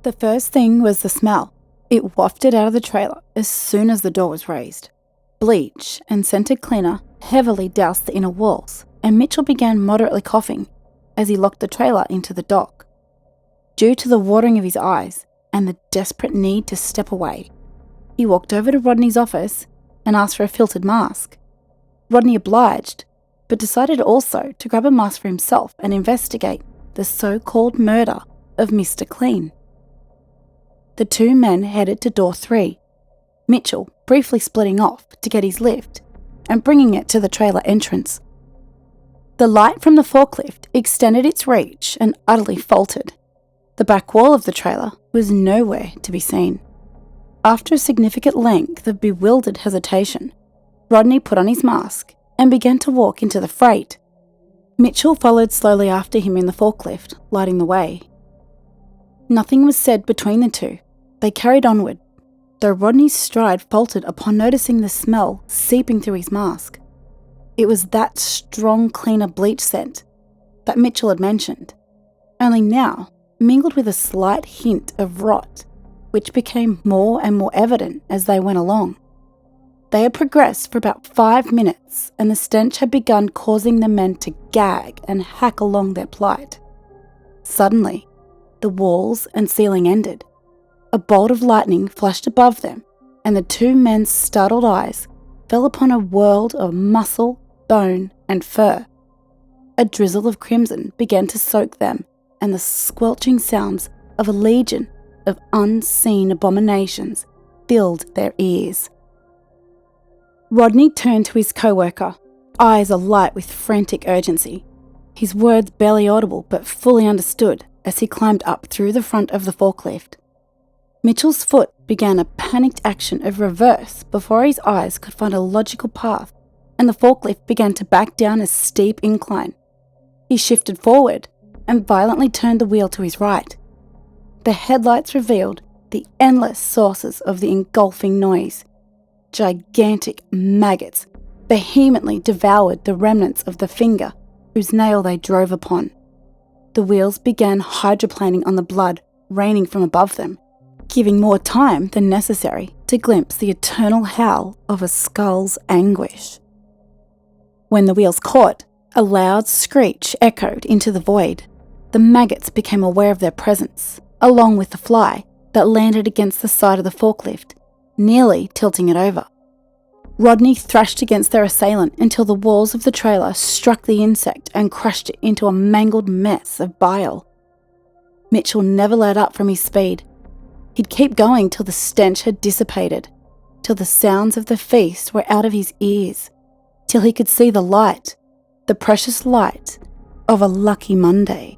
The first thing was the smell. It wafted out of the trailer as soon as the door was raised. Bleach and scented cleaner heavily doused the inner walls, and Mitchell began moderately coughing as he locked the trailer into the dock. Due to the watering of his eyes and the desperate need to step away, he walked over to Rodney's office and asked for a filtered mask. Rodney obliged, but decided also to grab a mask for himself and investigate the so-called murder of Mr. Clean. The two men headed to door 3, Mitchell briefly splitting off to get his lift and bringing it to the trailer entrance. The light from the forklift extended its reach and utterly faltered. The back wall of the trailer was nowhere to be seen. After a significant length of bewildered hesitation, Rodney put on his mask and began to walk into the freight. Mitchell followed slowly after him in the forklift, lighting the way. Nothing was said between the two. They carried onward, though Rodney's stride faltered upon noticing the smell seeping through his mask. It was that strong cleaner bleach scent that Mitchell had mentioned, only now mingled with a slight hint of rot, which became more and more evident as they went along. They had progressed for about 5 minutes, and the stench had begun causing the men to gag and hack along their plight. Suddenly, the walls and ceiling ended. A bolt of lightning flashed above them, and the two men's startled eyes fell upon a world of muscle, bone, and fur. A drizzle of crimson began to soak them, and the squelching sounds of a legion of unseen abominations filled their ears. Rodney turned to his co-worker, eyes alight with frantic urgency, his words barely audible but fully understood as he climbed up through the front of the forklift. Mitchell's foot began a panicked action of reverse before his eyes could find a logical path, and the forklift began to back down a steep incline. He shifted forward and violently turned the wheel to his right. The headlights revealed the endless sources of the engulfing noise. Gigantic maggots vehemently devoured the remnants of the finger whose nail they drove upon. The wheels began hydroplaning on the blood raining from above them, giving more time than necessary to glimpse the eternal howl of a skull's anguish. When the wheels caught, a loud screech echoed into the void. The maggots became aware of their presence, along with the fly that landed against the side of the forklift, nearly tilting it over. Rodney thrashed against their assailant until the walls of the trailer struck the insect and crushed it into a mangled mess of bile. Mitchell never let up from his speed. He'd keep going till the stench had dissipated, till the sounds of the feast were out of his ears, till he could see the light, the precious light of a lucky Monday.